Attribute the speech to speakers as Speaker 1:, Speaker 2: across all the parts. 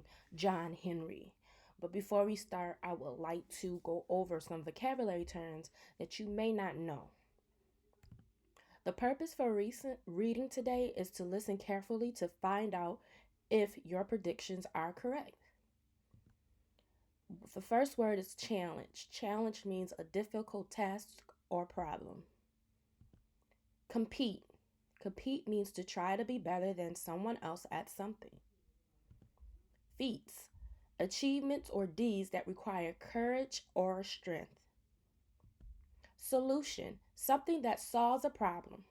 Speaker 1: named John Henry. But before we start, I would like to go over some vocabulary terms that you may not know. The purpose for recent reading today is to listen carefully to find out if your predictions are correct. The first word is challenge. Challenge means a difficult task or problem. Compete. Compete means to try to be better than someone else at something. Feats. Achievements or deeds that require courage or strength. Solution. Something that solves a problem.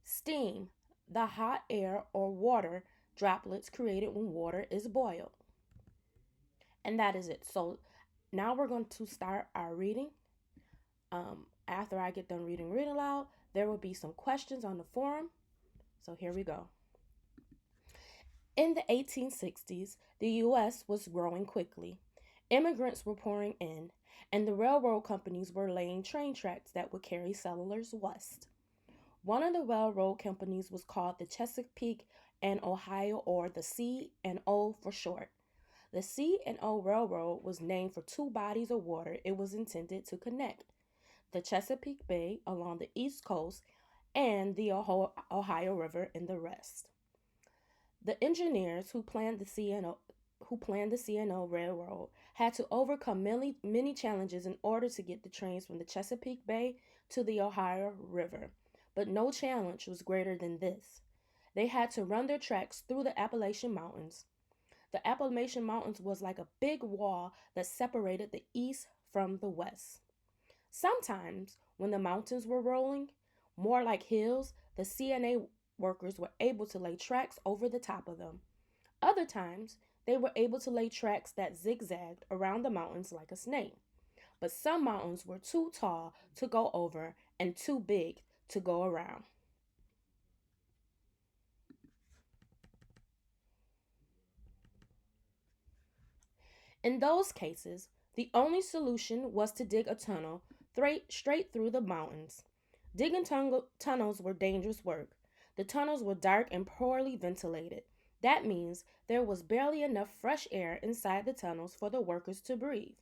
Speaker 1: Steam. The hot air or water droplets created when water is boiled. And that is it. So now we're going to start our reading. After I get done reading Read Aloud, there will be some questions on the forum. So here we go. In the 1860s, the U.S. was growing quickly. Immigrants were pouring in, and the railroad companies were laying train tracks that would carry settlers west. One of the railroad companies was called the Chesapeake and Ohio, or the C&O for short. The C&O Railroad was named for two bodies of water it was intended to connect: the Chesapeake Bay along the east coast and the Ohio River in the rest. The engineers who planned the C&O Railroad had to overcome many challenges in order to get the trains from the Chesapeake Bay to the Ohio River. But no challenge was greater than this. They had to run their tracks through the Appalachian Mountains. The Appalachian Mountains was like a big wall that separated the east from the west. Sometimes, when the mountains were rolling, more like hills, the CNA workers were able to lay tracks over the top of them. Other times, they were able to lay tracks that zigzagged around the mountains like a snake. But some mountains were too tall to go over and too big to go around. In those cases, the only solution was to dig a tunnel straight through the mountains. Digging tunnels were dangerous work. The tunnels were dark and poorly ventilated. That means there was barely enough fresh air inside the tunnels for the workers to breathe.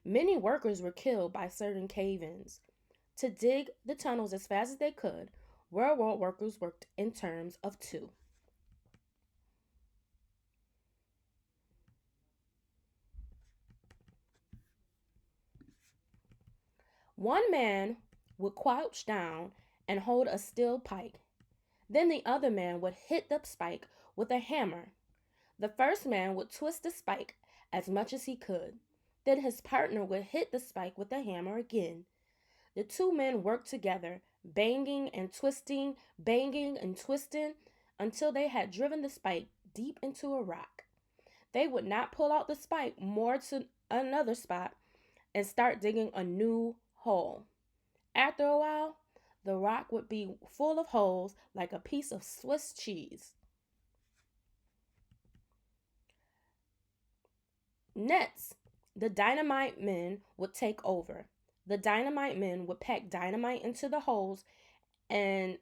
Speaker 1: Many workers were killed by certain cave ins. To dig the tunnels as fast as they could, railroad workers worked in terms of two. One man would crouch down and hold a steel pike. Then the other man would hit the spike with a hammer. The first man would twist the spike as much as he could. Then his partner would hit the spike with the hammer again. The two men worked together, banging and twisting until they had driven the spike deep into a rock. They would not pull out the spike more to another spot and start digging a new hole. After a while, the rock would be full of holes like a piece of Swiss cheese. Next, the dynamite men would take over. The dynamite men would pack dynamite into the holes and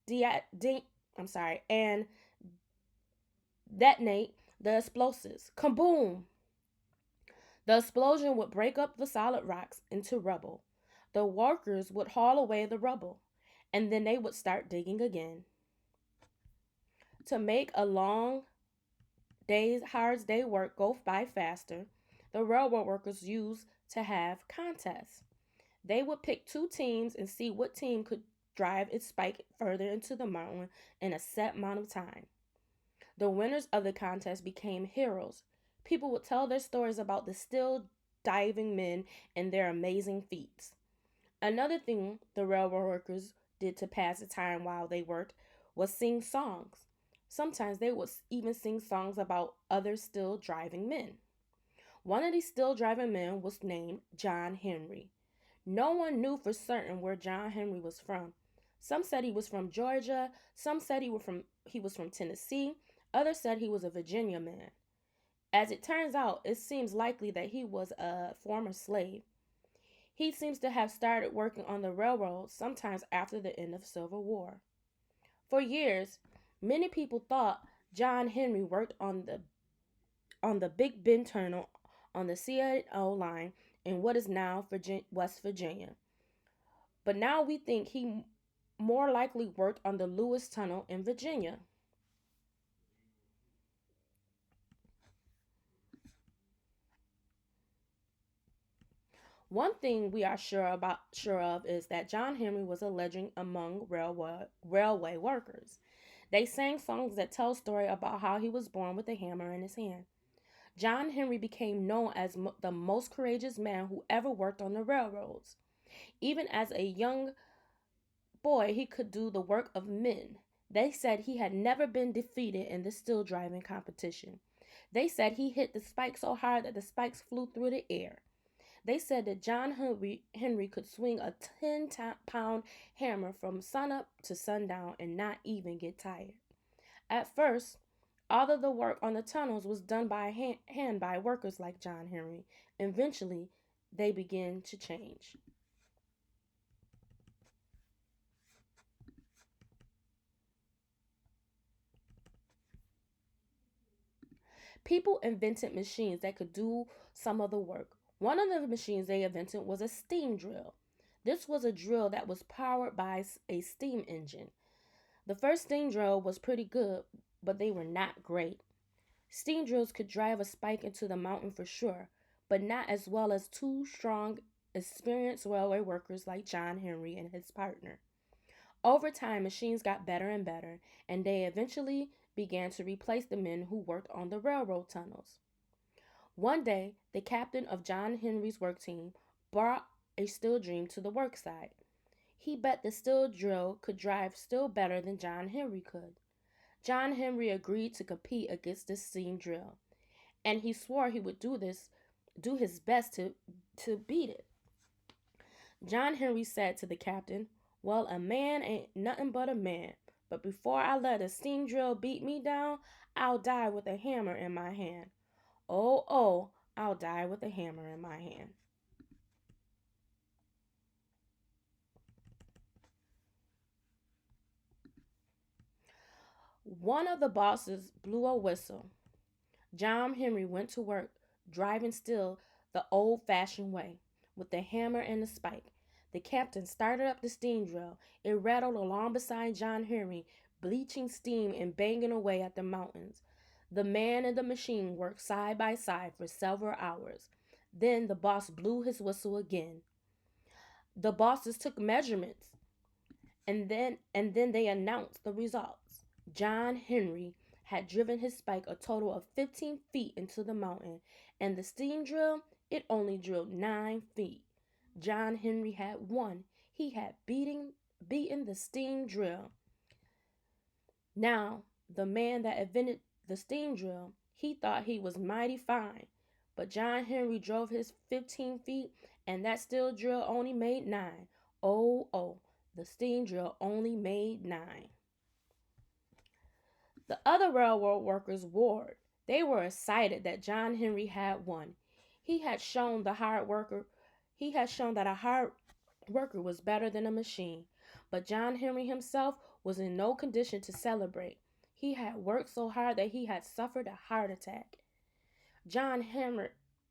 Speaker 1: and detonate the explosives. Kaboom! The explosion would break up the solid rocks into rubble. The workers would haul away the rubble, and then they would start digging again. To make a hard day work go by faster, the railroad workers used to have contests. They would pick two teams and see what team could drive its spike further into the mountain in a set amount of time. The winners of the contest became heroes. People would tell their stories about the still diving men and their amazing feats. Another thing the railroad workers did to pass the time while they worked was sing songs. Sometimes they would even sing songs about other still driving men. One of these still driving men was named John Henry. No one knew for certain where John Henry was from. Some said he was from Georgia, some said he was from Tennessee, others said he was a Virginia man. As it turns out, it seems likely that he was a former slave. He seems to have started working on the railroad sometimes after the end of the Civil War. For years, many people thought John Henry worked on the Big Bend Tunnel on the C&O line in what is now West Virginia. But now we think he more likely worked on the Lewis Tunnel in Virginia. One thing we are sure of is that John Henry was a legend among railway workers. They sang songs that tell story about how he was born with a hammer in his hand. John Henry became known as the most courageous man who ever worked on the railroads. Even as a young boy, he could do the work of men. They said he had never been defeated in the steel driving competition. They said he hit the spike so hard that the spikes flew through the air. They said that Henry could swing a 10-pound hammer from sunup to sundown and not even get tired. At first, all of the work on the tunnels was done by hand by workers like John Henry. Eventually, they began to change. People invented machines that could do some of the work. One of the machines they invented was a steam drill. This was a drill that was powered by a steam engine. The first steam drill was pretty good, but they were not great. Steam drills could drive a spike into the mountain for sure, but not as well as two strong, experienced railway workers like John Henry and his partner. Over time, machines got better and better, and they eventually began to replace the men who worked on the railroad tunnels. One day, the captain of John Henry's work team brought a steel dream to the work site. He bet the steel drill could drive still better than John Henry could. John Henry agreed to compete against the steam drill, and he swore he would do his best to beat it. John Henry said to the captain, "Well, a man ain't nothing but a man, but before I let a steam drill beat me down, I'll die with a hammer in my hand. Oh, oh, I'll die with a hammer in my hand." One of the bosses blew a whistle. John Henry went to work, driving still the old fashioned way, with the hammer and the spike. The captain started up the steam drill. It rattled along beside John Henry, bleaching steam and banging away at the mountains. The man and the machine worked side by side for several hours. Then the boss blew his whistle again. The bosses took measurements and then they announced the results. John Henry had driven his spike a total of 15 feet into the mountain, and the steam drill, it only drilled 9 feet. John Henry had won. He had beaten the steam drill. Now, the man that invented the steam drill, he thought he was mighty fine. But John Henry drove his 15 feet, and that steel drill only made 9. Oh, oh, the steam drill only made 9. The other railroad workers roared. They were excited that John Henry had won. He had shown the hard worker he had shown that a hard worker was better than a machine. But John Henry himself was in no condition to celebrate. He had worked so hard that he had suffered a heart attack. John hammered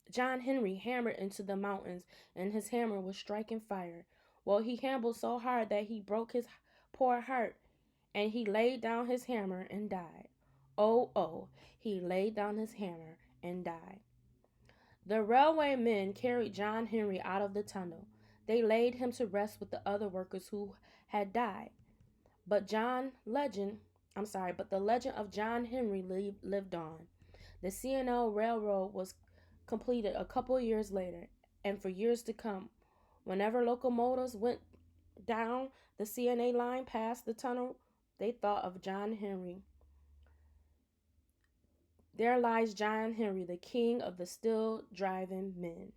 Speaker 1: John Henry hammered into the mountains, and his hammer was striking fire. Well, he hammered so hard that he broke his poor heart, and he laid down his hammer and died. Oh, oh, he laid down his hammer and died. The railway men carried John Henry out of the tunnel. They laid him to rest with the other workers who had died. But the legend of John Henry lived on. The C&L Railroad was completed a couple years later, and for years to come, whenever locomotives went down the CNA line past the tunnel, they thought of John Henry. There lies John Henry, the king of the still driving men.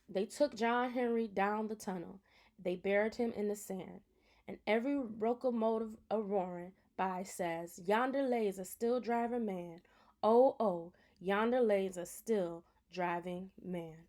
Speaker 1: They took John Henry down the tunnel. They buried him in the sand. And every locomotive a roaring by says, "Yonder lays a still driving man. Oh, oh, yonder lays a still driving man."